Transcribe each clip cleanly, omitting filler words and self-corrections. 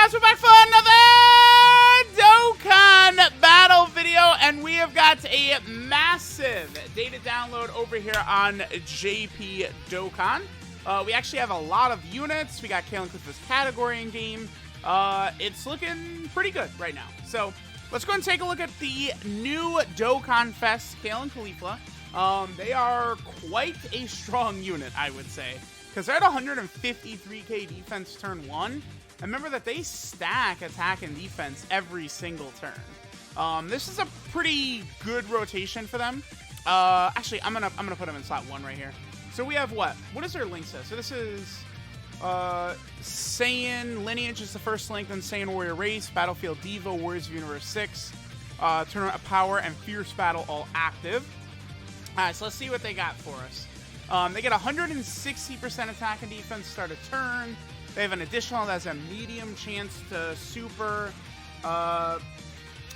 guys, we're back for another Dokkan battle video, and we have got a massive data download over here on JP Dokkan. We actually have a lot of units. We got KALE CAULIFLA's category in game. It's looking pretty good right now. So let's go and take a look at the new Dokkan Fest KALE CAULIFLA. They are quite a strong unit, I would say, because they're at 153k defense turn 1. And remember that they stack attack and defense every single turn. This is a pretty good rotation for them. Actually, I'm gonna put them in slot 1 right here. So we have what? What does their link say? So this is Saiyan Lineage is the first link, then Saiyan Warrior Race, Battlefield Diva, Warriors of Universe 6, Tournament of Power, and Fierce Battle all active. Alright, so let's see what they got for us. They get 160% attack and defense start a turn. They have an additional that has a medium chance to super.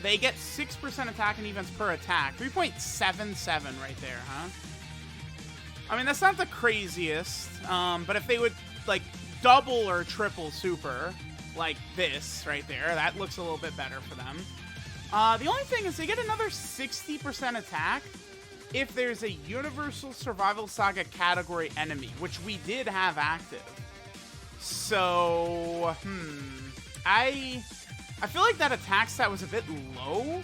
They get 6% attack and defense per attack. 3.77 right there, huh? I mean, that's not the craziest, but if they would, like, double or triple super, like this right there, that looks a little bit better for them. The only thing is they get another 60% attack if there's a Universal Survival Saga category enemy, which we did have active. So, I feel like that attack stat was a bit low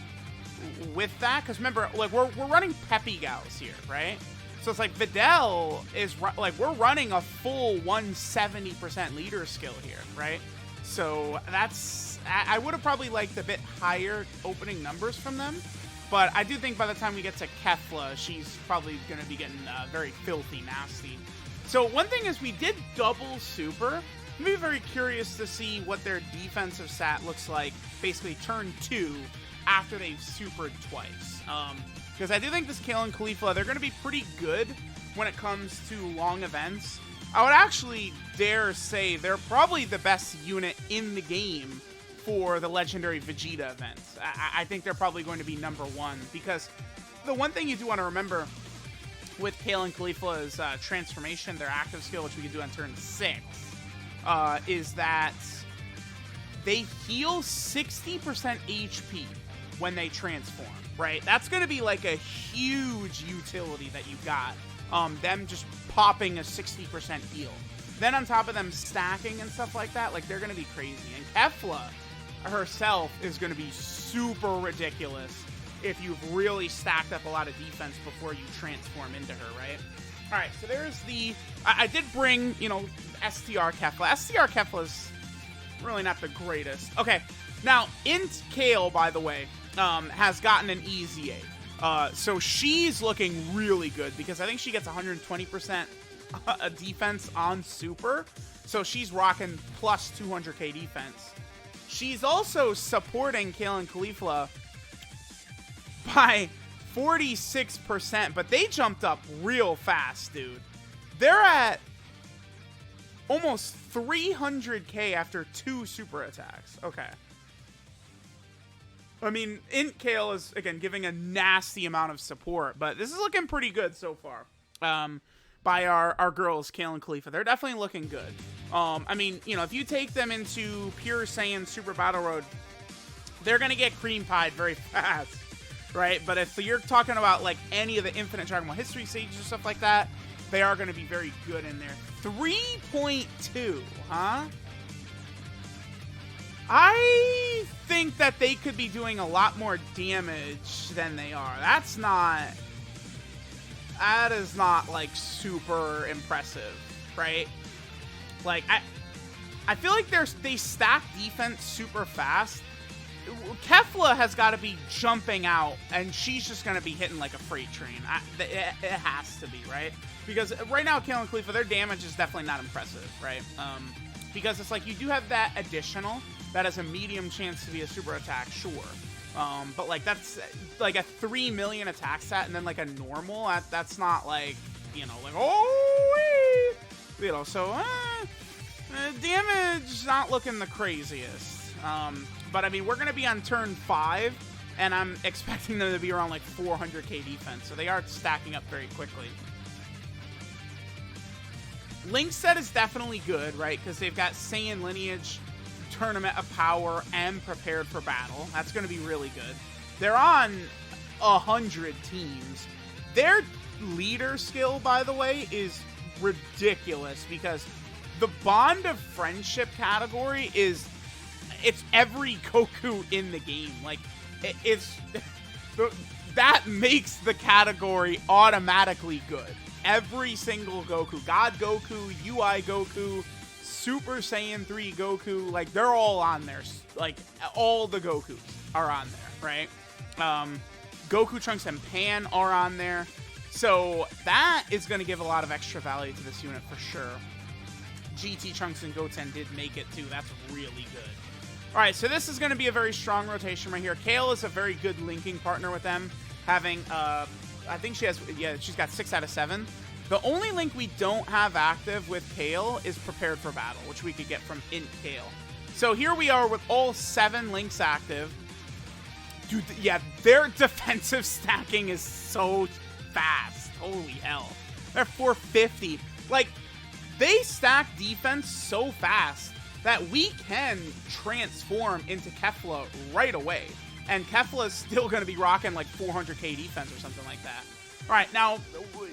with that, because remember, like, we're running Peppy Gals here, right? So it's like Videl is, like, we're running a full 170% leader skill here, right? So that's, I would have probably liked a bit higher opening numbers from them, but I do think by the time we get to KEFLA, she's probably going to be getting very filthy nasty. So one thing is we did double super. I'm be very curious to see what their defensive stat looks like basically turn 2 after they've supered twice. Because I do think this KALE CAULIFLA, they're going to be pretty good when it comes to long events. I would actually dare say they're probably the best unit in the game for the Legendary Vegeta events. I think they're probably going to be #1, because the one thing you do want to remember with KALE CAULIFLA's transformation, their active skill, which we can do on turn 6, is that they heal 60% HP when they transform, right? That's going to be like a huge utility that you got. Them just popping a 60% heal. Then on top of them stacking and stuff like that, like, they're going to be crazy. And KEFLA herself is going to be super ridiculous if you've really stacked up a lot of defense before you transform into her, right? All right, so there's the... I did bring, you know, STR KEFLA. STR KEFLA is really not the greatest. Okay, now, Int Kale, by the way, has gotten an easy A. So she's looking really good, because I think she gets 120% defense on super. So she's rocking plus 200k defense. She's also supporting KALE CAULIFLA by 46%, but they jumped up real fast, dude. They're at almost 300k after 2 super attacks. Okay. I mean, Int Kale is, again, giving a nasty amount of support, but this is looking pretty good so far. By our girls, KALE CAULIFLA. They're definitely looking good. I mean, you know, if you take them into pure Saiyan Super Battle Road, they're going to get cream pied very fast, right? But if you're talking about, like, any of the Infinite Dragon Ball History stages or stuff like that, they are going to be very good in there. 3.2, huh? I think that they could be doing a lot more damage than they are. That is not, like, super impressive, right? Like, I feel like they stack defense super fast. KEFLA has got to be jumping out, and she's just going to be hitting like a freight train. It has to be, right? Because right now, KALE CAULIFLA, their damage is definitely not impressive, right? Because it's like you do have that additional that has a medium chance to be a super attack, sure. But, like, that's like a 3 million attack stat, and then, like, a normal, that's not, like, you know, like, oh, you know, so, damage not looking the craziest. But, I mean, we're going to be on turn 5, and I'm expecting them to be around, like, 400k defense, so they are stacking up very quickly. Link set is definitely good, right, because they've got Saiyan Lineage Tournament of Power and Prepared for Battle. That's going to be really good. They're on 100 teams. Their leader skill, by the way, is ridiculous because the Bond of Friendship category it's every Goku in the game. Like, that makes the category automatically good. Every single Goku, God Goku, UI Goku, Super Saiyan 3 Goku, like, they're all on there. Like, all the Gokus are on there, right? Goku, Trunks, and Pan are on there. So that is going to give a lot of extra value to this unit for sure. GT, Trunks, and Goten did make it too. That's really good. All right, so this is going to be a very strong rotation right here. Kale is a very good linking partner with them, having, I think she has, yeah, she's got 6 out of 7. The only link we don't have active with Kale is Prepared for Battle, which we could get from Int Kale. So here we are with all 7 links active. Dude, yeah, their defensive stacking is so fast. Holy hell. They're 450. Like, they stack defense so fast that we can transform into KEFLA right away. And KEFLA is still going to be rocking like 400k defense or something like that. All right, now,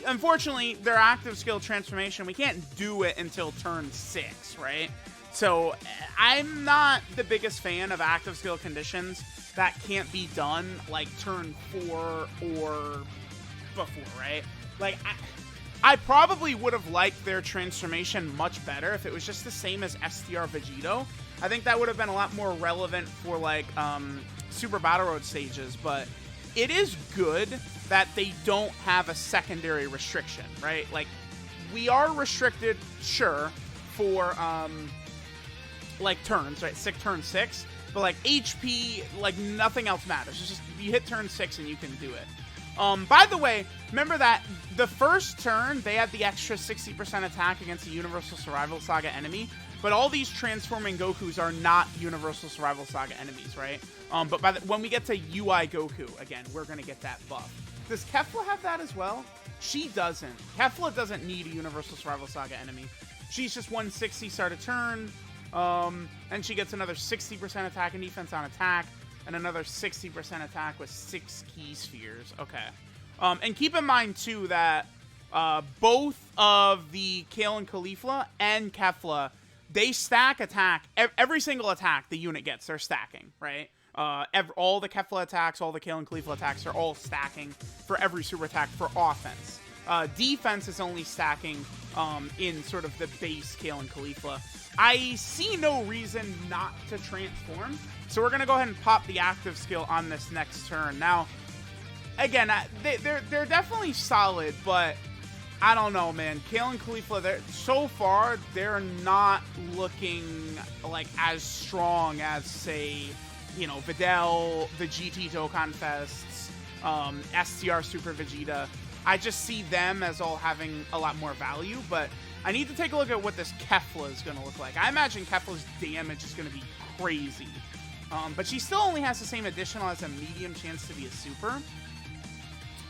unfortunately, their active skill transformation, we can't do it until turn 6, right? So I'm not the biggest fan of active skill conditions that can't be done like turn 4 or before, right? Like, I probably would have liked their transformation much better if it was just the same as STR Vegito. I think that would have been a lot more relevant for, like, Super Battle Road stages, but it is good that they don't have a secondary restriction, right? Like, we are restricted, sure, for, like, turns, right? Turn 6, but, like, HP, like, nothing else matters. It's just, you hit turn 6 and you can do it. By the way, remember that the first turn, they had the extra 60% attack against a Universal Survival Saga enemy, but all these transforming Gokus are not Universal Survival Saga enemies, right? But when we get to UI Goku, again, we're going to get that buff. Does KEFLA have that as well? She doesn't. KEFLA doesn't need a Universal Survival Saga enemy. She's just 160 start a turn, and she gets another 60% attack and defense on attack, and another 60% attack with 6 key spheres. Okay. And keep in mind, too, that both of the Kale and Caulifla and KEFLA, they stack attack. Every single attack the unit gets, they're stacking, right? All the KEFLA attacks, all the Kale and Caulifla attacks are all stacking for every super attack for offense. Defense is only stacking in sort of the base Kale and Caulifla. I see no reason not to transform, so we're going to go ahead and pop the active skill on this next turn. Now, again, they're definitely solid, but I don't know, man. Kale and Caulifla, so far, they're not looking like as strong as, say, you know, Videl, the GT Dokkan Fests, STR Super Vegeta. I just see them as all having a lot more value, but I need to take a look at what this KEFLA is going to look like. I imagine KEFLA's damage is going to be crazy. But she still only has the same additional as a medium chance to be a super.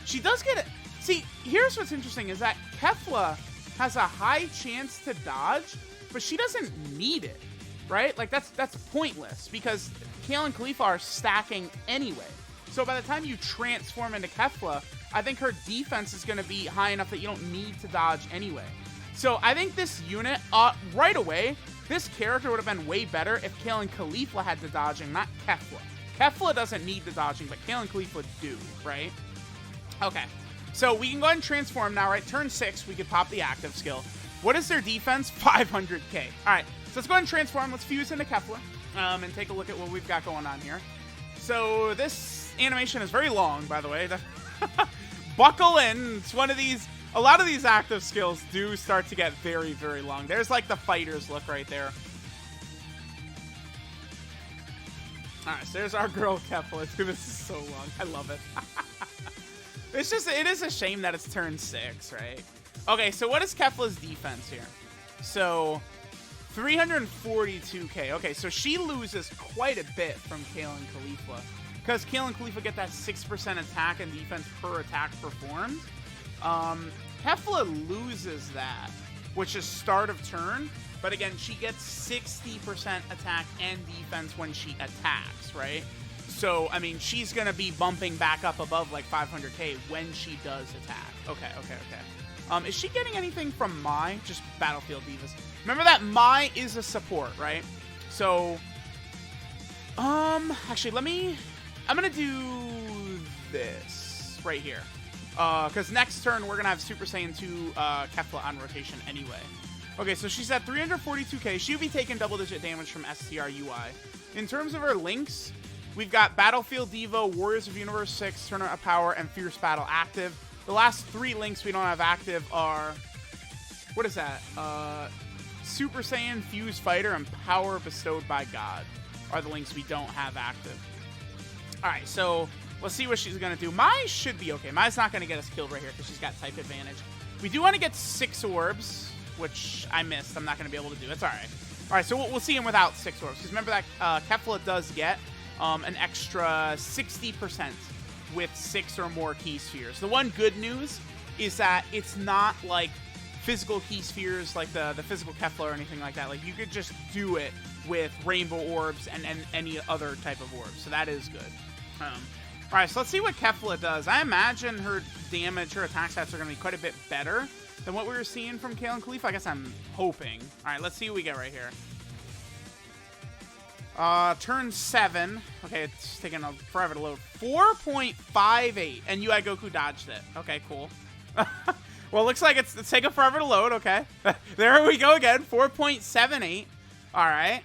She does get it. See, here's what's interesting is that KEFLA has a high chance to dodge, but she doesn't need it, right? Like, that's pointless because Kale and Caulifla are stacking anyway. So by the time you transform into KEFLA, I think her defense is going to be high enough that you don't need to dodge anyway. So I think this unit, right away, this character would have been way better if Kale and Caulifla had the dodging, not KEFLA. KEFLA doesn't need the dodging, but Kale and Caulifla do, right? Okay, so we can go ahead and transform now, right? Turn 6, we could pop the active skill. What is their defense? 500k. All right, so let's go ahead and transform. Let's fuse into KEFLA and take a look at what we've got going on here. So this animation is very long, by the way. Buckle in. It's one of these... A lot of these active skills do start to get very, very long. There's like the fighter's look right there. Alright, so there's our girl KEFLA. Dude, this is so long. I love it. It is a shame that it's turn 6, right? Okay, so what is KEFLA's defense here? So, 342k. Okay, so she loses quite a bit from Kale and Caulifla. Because Kale and Caulifla get that 6% attack and defense per attack performed. KEFLA loses that, which is start of turn, But again, she gets 60% attack and defense when she attacks, right? So, I mean, she's going to be bumping back up above like 500k when she does attack. Okay. Is she getting anything from Mai? Just Battlefield Divas. Remember that Mai is a support, right? So, actually, I'm going to do this right here. Because next turn, we're going to have Super Saiyan 2 KEFLA on rotation anyway. Okay, so she's at 342k. She'll be taking double-digit damage from STR UI. In terms of her links, we've got Battlefield Devo, Warriors of Universe 6, Tournament of Power, and Fierce Battle active. The last 3 links we don't have active are... What is that? Super Saiyan, Fuse Fighter, and Power Bestowed by God are the links we don't have active. Alright, so let's see what she's going to do. Mai should be okay. Mai's not going to get us killed right here because she's got type advantage. We do want to get 6 orbs, which I missed. I'm not going to be able to do. It's alright. Alright, so we'll see him without 6 orbs. Because remember that KEFLA does get an extra 60% with 6 or more key spheres. The one good news is that it's not like physical key spheres like the physical KEFLA or anything like that. Like, you could just do it with rainbow orbs and any other type of orbs. So that is good. Alright, so let's see what KEFLA does. I imagine her damage, her attack stats are going to be quite a bit better than what we were seeing from KALE and KALIFLA. I guess I'm hoping. Alright, let's see what we get right here. Turn 7. Okay, it's taking forever to load. 4.58. And UI Goku dodged it. Okay, cool. Well, looks like it's taking forever to load. Okay. There we go again. 4.78. Alright.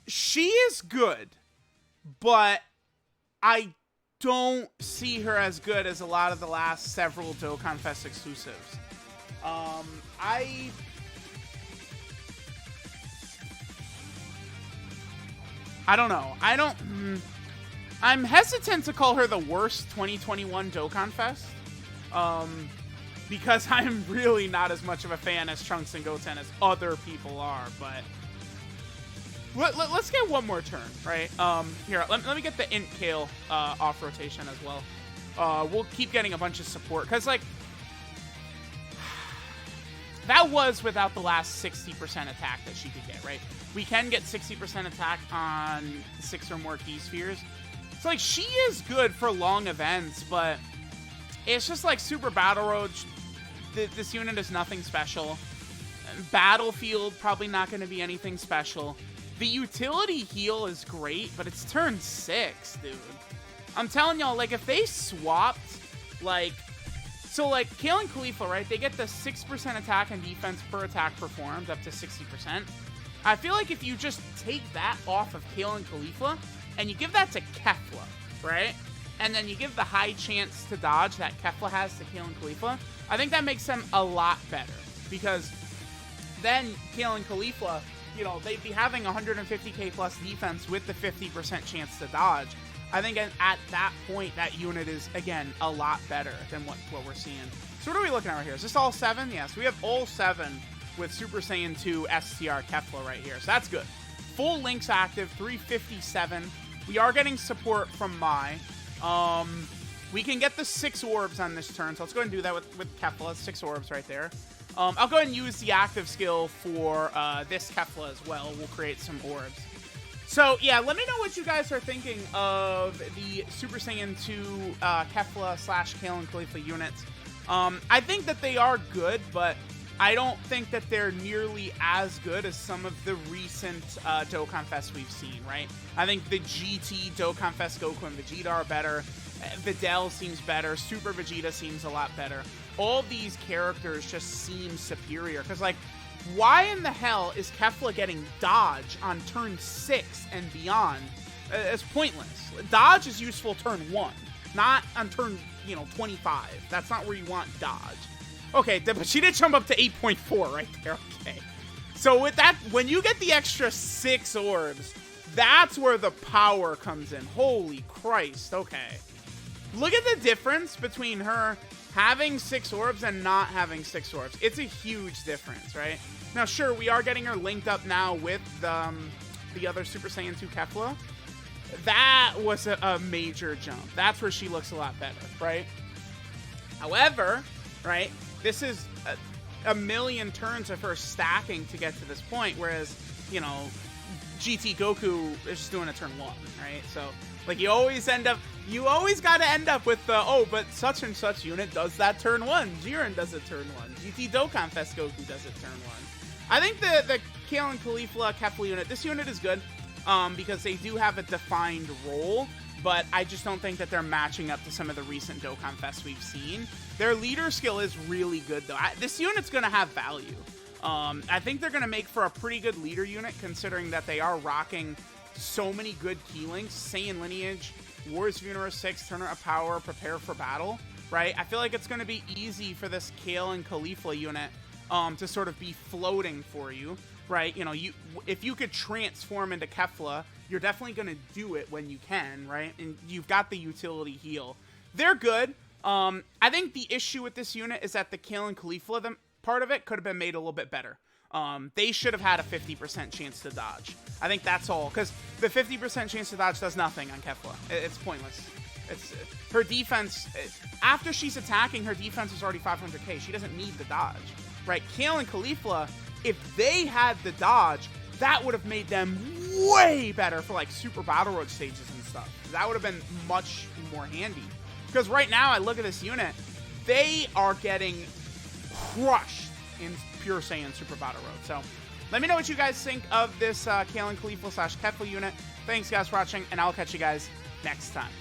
She is good, but I don't see her as good as a lot of the last several Dokkan Fest exclusives. I don't know. I'm hesitant to call her the worst 2021 Dokkan Fest. Because I'm really not as much of a fan as Trunks and Goten as other people are, but let's get one more turn, right? Here, let me get the Int Kale off rotation as well. We'll keep getting a bunch of support, because, like, that was without the last 60% attack that she could get, right? We can get 60% attack on 6 or more key spheres. So, like, she is good for long events, but it's just like Super Battle Road. This unit is nothing special. Battlefield, probably not going to be anything special. The utility heal is great, but it's turn 6, dude. I'm telling y'all, like, if they swapped, like... So, like, KALE and KALIFLA, right? They get the 6% attack and defense per attack performed up to 60%. I feel like if you just take that off of KALE and KALIFLA, and you give that to KEFLA, right? And then you give the high chance to dodge that KEFLA has to KALE and KALIFLA, I think that makes them a lot better. Because then KALE and KALIFLA, you know, they'd be having 150k plus defense with the 50% chance to dodge. I think at that point, that unit is, again, a lot better than what we're seeing. So what are we looking at right here? Is this all 7? Yes, we have all 7 with Super Saiyan 2 STR KEFLA right here. So that's good. Full links active, 357. We are getting support from Mai. We can get the 6 orbs on this turn, so let's go ahead and do that with KEFLA. 6 orbs right there. I'll go ahead and use the active skill for this KEFLA as well. We'll create some orbs. So, yeah, let me know what you guys are thinking of the Super Saiyan 2 KEFLA / KALE and KALIFLA units. I think that they are good, but I don't think that they're nearly as good as some of the recent Dokkan Fest we've seen, right? I think the GT Dokkan Fest Goku and Vegeta are better. Videl seems better. Super Vegeta seems a lot better. All of these characters just seem superior. Because, like, why in the hell is KEFLA getting dodge on turn 6 and beyond? It's pointless. Dodge is useful turn 1, not on turn, 25. That's not where you want dodge. Okay, but she did jump up to 8.4 right there. Okay. So with that, when you get the extra 6 orbs, that's where the power comes in. Holy Christ. Okay. Look at the difference between her having 6 orbs and not having 6 orbs. It's a huge difference, right? Now, sure, we are getting her linked up now with the other Super Saiyan 2 KEFLA. that was a major jump. That's where she looks a lot better, right? However, right, this is a million turns of her stacking to get to this point, whereas, you know, GT Goku is just doing a turn 1, right? So, like, you always got to end up with the, oh, but such and such unit does that turn 1. Jiren does it turn 1. GT Dokkan Fest Goku does it turn 1. I think the Kale and Caulifla KEFLA unit, this unit is good, because they do have a defined role, but I just don't think that they're matching up to some of the recent Dokkan Fest we've seen. Their leader skill is really good, though. This unit's going to have value. I think they're going to make for a pretty good leader unit, considering that they are rocking so many good key links. Saiyan Lineage, Wars of Universe 6, Turner of Power, Prepare for Battle, right? I feel like it's going to be easy for this Kale and Caulifla unit to sort of be floating for you, right? You know, if you could transform into KEFLA, you're definitely going to do it when you can, right? And you've got the utility heal. They're good. I think the issue with this unit is that the Kale and Caulifla part of it could have been made a little bit better. They should have had a 50% chance to dodge. I think that's all, because the 50% chance to dodge does nothing on KEFLA. It's pointless. It's her defense, after she's attacking, her defense is already 500k. She doesn't need the dodge, right? Kale and Caulifla, if they had the dodge, that would have made them way better for, like, Super Battle Road stages and stuff. That would have been much more handy. Because right now, I look at this unit, they are getting crushed in Pure Saiyan Super Battle Road. So, let me know what you guys think of this Kale and Caulifla / KEFLA unit. Thanks, guys, for watching, and I'll catch you guys next time.